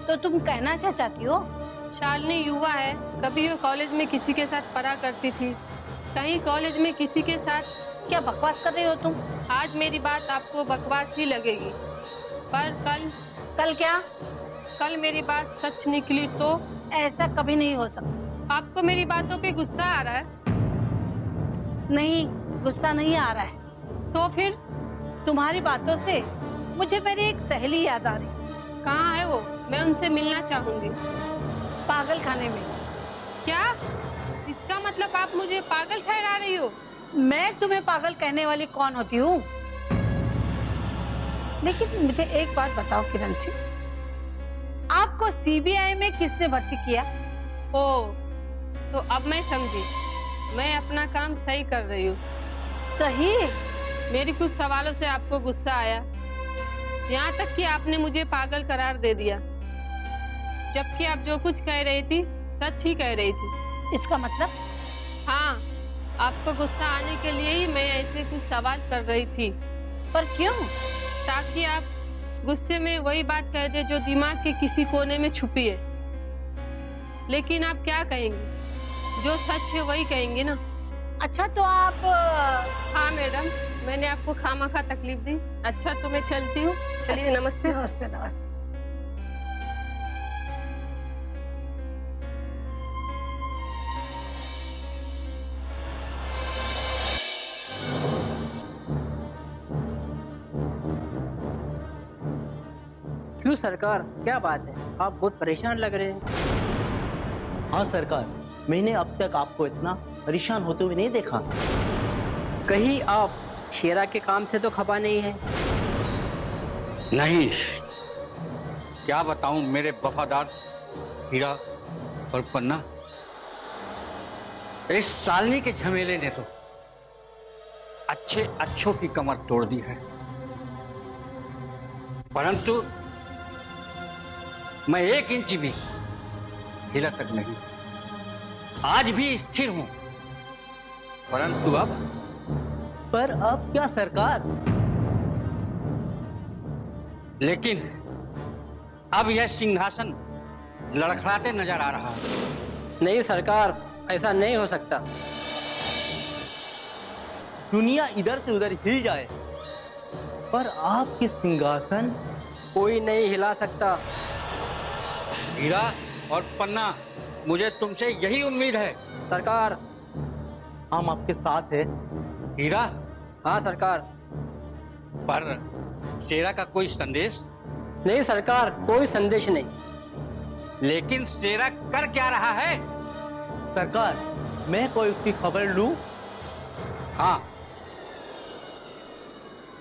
तो तुम कहना क्या चाहती हो? शालिनी युवा है, कभी वो कॉलेज में किसी के साथ पढ़ा करती थी, कहीं कॉलेज में किसी के साथ। क्या बकवास कर रही हो तुम? आज मेरी बात आपको बकवास ही लगेगी, पर कल क्या? कल मेरी बात सच निकली तो? ऐसा कभी नहीं हो सकता। आपको मेरी बातों पे गुस्सा आ रहा है? नहीं, गुस्सा नहीं आ रहा है। तो फिर? तुम्हारी बातों से मुझे मेरी एक सहेली याद आ रही। कहाँ है वो? मैं उनसे मिलना चाहूंगी। पागल खाने में। क्या? इसका मतलब आप मुझे पागल ठहरा रही हो? मैं तुम्हें पागल कहने वाली कौन होती हूँ? लेकिन मुझे एक बात बताओ किरण सिंह, आपको सीबीआई में किसने भर्ती किया? ओ, तो अब मैं समझी, मैं अपना काम सही कर रही हूँ। सही? मेरी कुछ सवालों से आपको गुस्सा आया, यहाँ तक कि आपने मुझे पागल करार दे दिया, जबकि आप जो कुछ कह रही थी सच ही कह रही थी। इसका मतलब? हाँ, आपको गुस्सा आने के लिए ही मैं ऐसे कुछ सवाल कर रही थी। पर क्यों? ताकि आप गुस्से में वही बात कह दे जो दिमाग के किसी कोने में छुपी है। लेकिन आप क्या कहेंगी? जो सच है वही कहेंगे ना। अच्छा तो आप... हाँ मैडम, मैंने आपको खामखा तकलीफ दी। अच्छा तो मैं चलती हूँ। चलिए, नमस्ते। नमस्ते नमस्ते। क्यों सरकार, क्या बात है? आप बहुत परेशान लग रहे हैं। हाँ सरकार, मैंने अब तक आपको इतना परेशान होते हुए नहीं देखा। कहीं आप शेरा के काम से तो खफा नहीं है? नहीं, क्या बताऊं मेरे वफादार हीरा और पन्ना, इस शालिनी के झमेले ने तो अच्छे अच्छों की कमर तोड़ दी है। परंतु मैं 1 इंच भी हिला तक नहीं, आज भी स्थिर हूं। परंतु पर अब क्या सरकार? लेकिन अब यह सिंहासन लड़खड़ाते नजर आ रहा है। नहीं सरकार, ऐसा नहीं हो सकता। दुनिया इधर से उधर हिल जाए, पर आपके सिंहासन कोई नहीं हिला सकता। हीरा और पन्ना, मुझे तुमसे यही उम्मीद है। सरकार, हम आपके साथ है। हीरा? हाँ सरकार। पर शेरा का कोई संदेश? नहीं सरकार, कोई संदेश नहीं। लेकिन शेरा कर क्या रहा है? सरकार, मैं कोई उसकी खबर लूं? हाँ,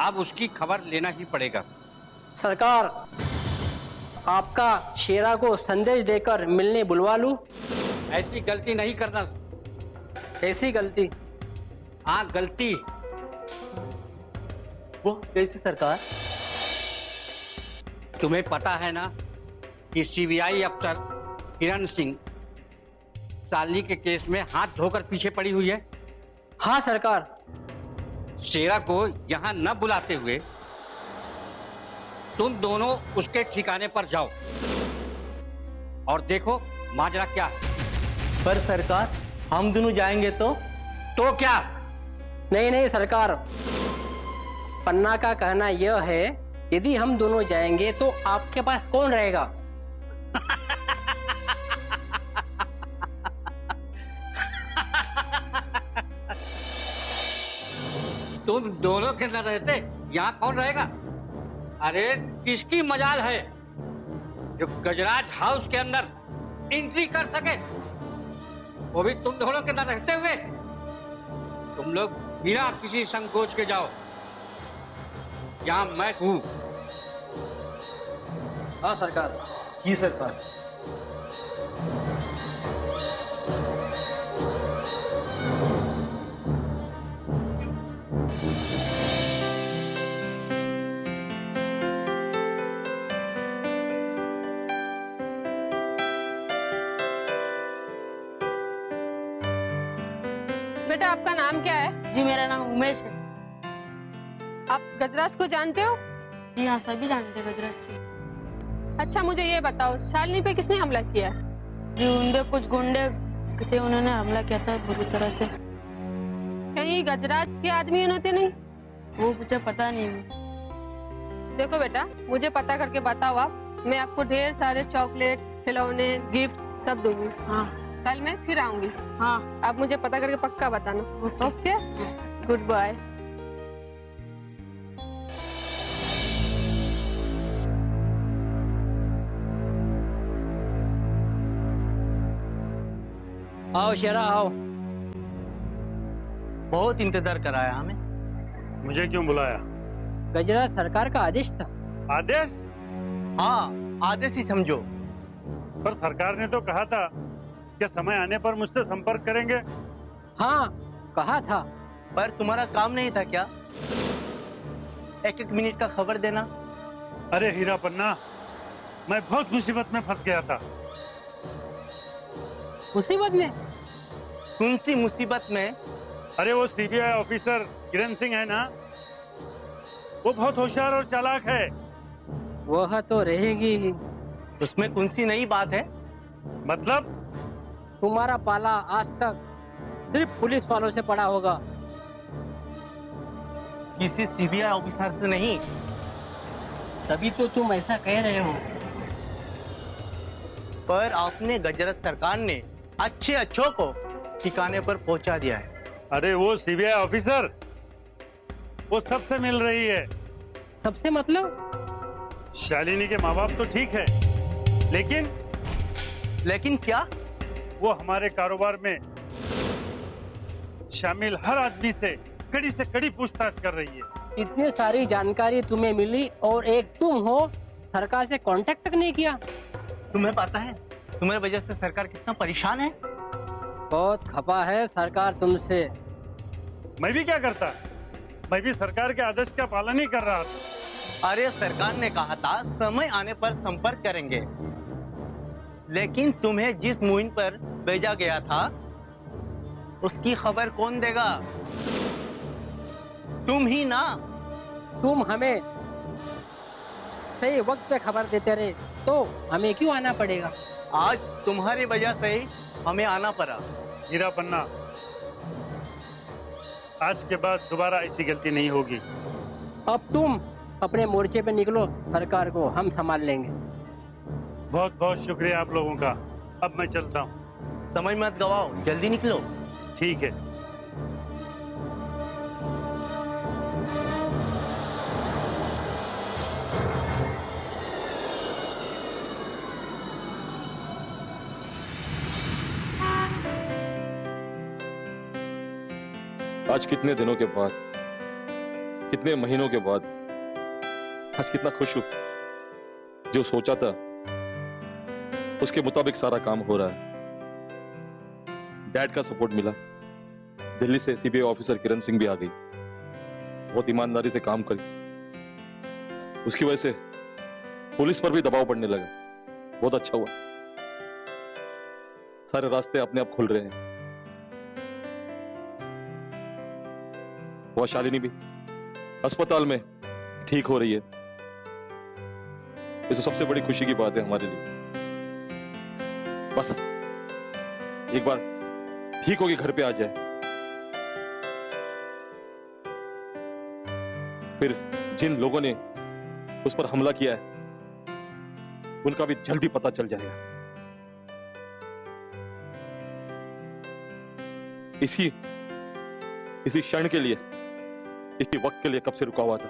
अब उसकी खबर लेना ही पड़ेगा। सरकार, आपका शेरा को संदेश देकर मिलने बुलवा लूं? ऐसी गलती नहीं करना। ऐसी गलती? हाँ, गलती। वो कैसे सरकार? तुम्हें पता है ना कि सीबीआई अफसर किरण सिंह शालिनी के केस में हाथ धोकर पीछे पड़ी हुई है। हाँ सरकार। शेरा को यहाँ न बुलाते हुए तुम दोनों उसके ठिकाने पर जाओ और देखो माजरा क्या है। पर सरकार, हम दोनों जाएंगे तो? तो क्या? नहीं नहीं सरकार, पन्ना का कहना यह है, यदि हम दोनों जाएंगे तो आपके पास कौन रहेगा? तुम दोनों के न रहते यहाँ कौन रहेगा? अरे किसकी मजाल है जो गजराज हाउस के अंदर एंट्री कर सके, वो भी तुम दोनों के न रहते हुए। तुम लोग बिना किसी संकोच के जाओ, यहाँ मैं हूं। हाँ सरकार। जी सरकार। बेटा, आपका नाम क्या है? जी मेरा नाम उमेश है। आप गजराज को जानते हो? जी हाँ, सभी जानते हैं गजराज जी। अच्छा मुझे ये बताओ, शालिनी पे किसने हमला किया? जी उनपे कुछ गुंडे थे, उन्होंने हमला किया था बुरी तरह से। कहीं गजराज के आदमी होते नहीं? वो मुझे पता नहीं। देखो बेटा, मुझे पता करके बताओ आप, मैं आपको ढेर सारे चॉकलेट, खिलौने, गिफ्ट सब दूंगी। हाँ कल मैं फिर आऊंगी। हाँ आप मुझे पता करके पक्का बताना। Okay, good bye. आओ शेरा आओ। बहुत इंतजार कराया हमें। मुझे क्यों बुलाया? गजराज सरकार का आदेश था। आदेश? हाँ, आदेश ही समझो। पर सरकार ने तो कहा था कि समय आने पर मुझसे संपर्क करेंगे। हाँ कहा था। पर तुम्हारा काम नहीं था क्या एक एक मिनट का खबर देना? अरे हीरा पन्ना, मैं बहुत मुसीबत में फंस गया था। मुसीबत में? कौन सी मुसीबत में? अरे वो सीबीआई ऑफिसर किरण सिंह है ना, वो बहुत होशियार और चालाक है। वह तो रहेगी ही। उसमें कौन सी नई बात है? मतलब? तुम्हारा पाला आज तक सिर्फ पुलिस वालों से पड़ा होगा, किसी सीबीआई ऑफिसर से नहीं। तभी तो तुम ऐसा कह रहे हो। पर आपने गजराज सरकार ने अच्छे अच्छों को ठिकाने पर पहुंचा दिया है। अरे वो सीबीआई ऑफिसर वो सबसे मिल रही है। सबसे मतलब? शालिनी के माँ बाप तो ठीक है, लेकिन क्या? वो हमारे कारोबार में शामिल हर आदमी से कड़ी पूछताछ कर रही है। इतनी सारी जानकारी तुम्हें मिली और एक तुम हो, सरकार से कांटेक्ट तक नहीं किया। तुम्हें पता है तुम्हारी वजह से सरकार कितना परेशान है? बहुत खपा है सरकार तुमसे। मैं भी क्या करता, मैं भी सरकार के आदेश का पालन ही कर रहा था। अरे सरकार ने कहा था समय आने पर संपर्क करेंगे, लेकिन तुम्हें जिस मुहिम पर भेजा गया था उसकी खबर कौन देगा? तुम ही ना। तुम हमें सही वक्त पे खबर देते रहे तो हमें क्यों आना पड़ेगा? आज तुम्हारी वजह से ही हमें आना पड़ा। हीरा पन्ना, आज के बाद दोबारा ऐसी गलती नहीं होगी। अब तुम अपने मोर्चे पे निकलो, सरकार को हम संभाल लेंगे। बहुत बहुत शुक्रिया आप लोगों का। अब मैं चलता हूँ। समय मत गवाओ, जल्दी निकलो। ठीक है। आज कितने दिनों के बाद, कितने महीनों के बाद आज कितना खुश हूं। जो सोचा था उसके मुताबिक सारा काम हो रहा है। डैड का सपोर्ट मिला, दिल्ली से सीबीआई ऑफिसर किरण सिंह भी आ गई, बहुत ईमानदारी से काम करी। उसकी वजह से पुलिस पर भी दबाव पड़ने लगा। बहुत अच्छा हुआ, सारे रास्ते अपने आप खुल रहे हैं। वो शालिनी भी अस्पताल में ठीक हो रही है, ये तो सबसे बड़ी खुशी की बात है हमारे लिए। बस एक बार ठीक होके घर पे आ जाए, फिर जिन लोगों ने उस पर हमला किया है उनका भी जल्दी पता चल जाएगा। इसी क्षण के लिए, इसी वक्त के लिए कब से रुका हुआ था।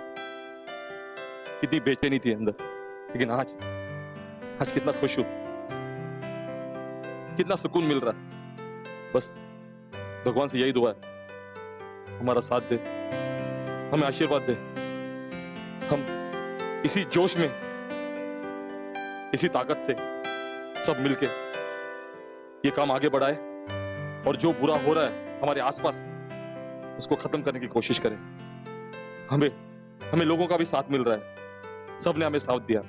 कितनी बेचैनी थी अंदर, लेकिन आज कितना खुश हूं, कितना सुकून मिल रहा। बस भगवान से यही दुआ है, हमारा साथ दे, हमें आशीर्वाद दे। हम इसी जोश में, इसी ताकत से सब मिलके ये काम आगे बढ़ाए और जो बुरा हो रहा है हमारे आसपास उसको खत्म करने की कोशिश करें। हमें लोगों का भी साथ मिल रहा है, सबने हमें साथ दिया,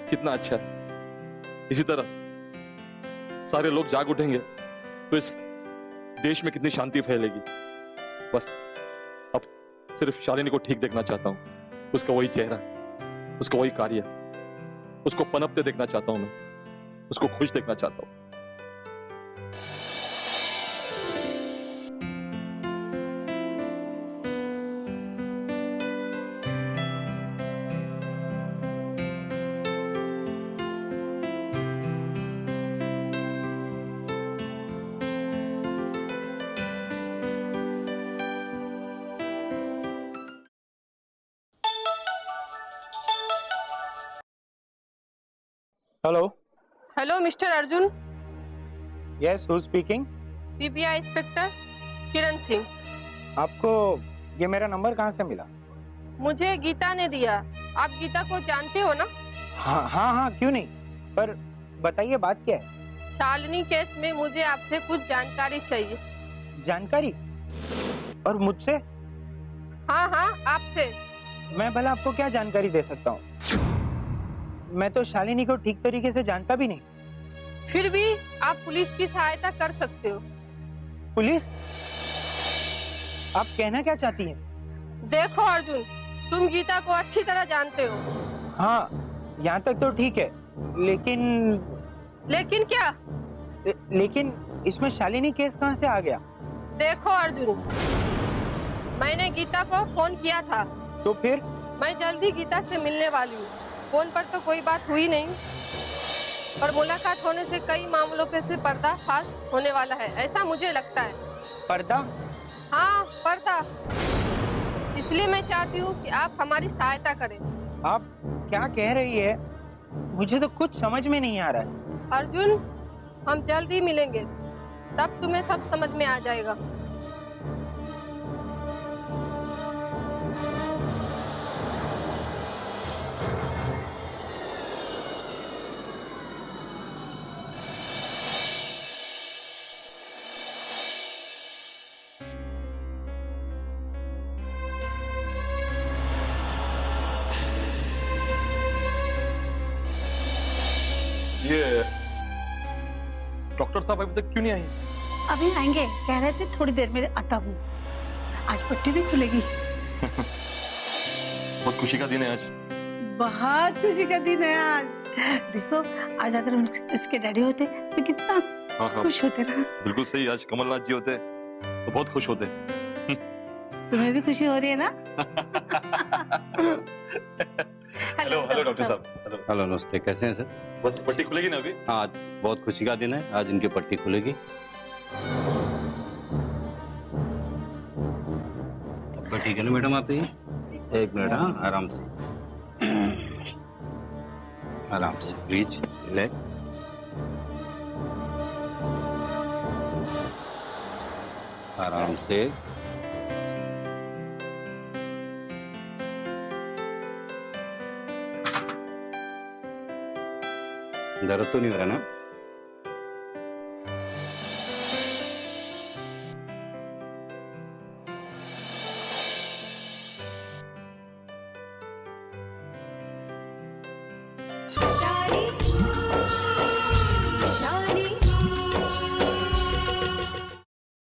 कितना अच्छा है। इसी तरह सारे लोग जाग उठेंगे तो इस देश में कितनी शांति फैलेगी। बस अब सिर्फ शालिनी को ठीक देखना चाहता हूं, उसका वही चेहरा, उसका वही कार्य, उसको पनपते देखना चाहता हूं, मैं उसको खुश देखना चाहता हूं। Hello. Hello mister Arjun, yes, who speaking? CBI inspector Kiran Singh. आपको ये मेरा नंबर कहाँ से मिला? मुझे गीता ने दिया। आप गीता को जानते हो ना? हाँ हाँ हाँ, क्यों नहीं, पर बताइए बात क्या है? शालिनी केस में मुझे आपसे कुछ जानकारी चाहिए। जानकारी? और मुझसे? हाँ हाँ, आपसे। मैं भला आपको क्या जानकारी दे सकता हूँ? मैं तो शालिनी को ठीक तरीके से जानता भी नहीं। फिर भी आप पुलिस की सहायता कर सकते हो। पुलिस? आप कहना क्या चाहती हैं? देखो अर्जुन, तुम गीता को अच्छी तरह जानते हो। हाँ, यहाँ तक तो ठीक है, लेकिन लेकिन क्या? लेकिन इसमें शालिनी केस कहाँ से आ गया? देखो अर्जुन, मैंने गीता को फोन किया था। तो फिर? मैं जल्दी गीता से मिलने वाली हूँ। फोन पर तो कोई बात हुई नहीं, पर मुलाकात होने से कई मामलों पे से पर्दाफाश होने वाला है, ऐसा मुझे लगता है। पर्दा? हाँ, पर्दा। इसलिए मैं चाहती हूँ कि आप हमारी सहायता करें। आप क्या कह रही है? मुझे तो कुछ समझ में नहीं आ रहा है। अर्जुन, हम जल्द ही मिलेंगे, तब तुम्हें सब समझ में आ जाएगा। ये डॉक्टर साहब अभी तक क्यों नहीं आई? अभी आएंगे, कह रहे थे थोड़ी देर में आता हूँ। आज पट्टी भी खुलेगी। बहुत खुशी का दिन है आज। बहुत खुशी का दिन है आज। देखो, आज अगर इसके डैडी होते तो कितना हाँ हाँ, खुश होते ना। बिल्कुल सही। आज कमलनाथ जी होते तो बहुत खुश होते। तुम्हें भी खुशी हो रही है ना? हेलो हेलो डॉक्टर साहब। हेलो। हेलो, नमस्ते। कैसे हैं सर? बस पट्टी खुलेगी ना अभी? हाँ, आज बहुत खुशी का दिन है, आज इनकी पट्टी खुलेगी। अब ठीक है ना मैडम? आप ये एक मिनट, हाँ, आराम से आराम से, प्लीज रिलैक्स। आराम से। दर्द तो नहीं हो रहा ना?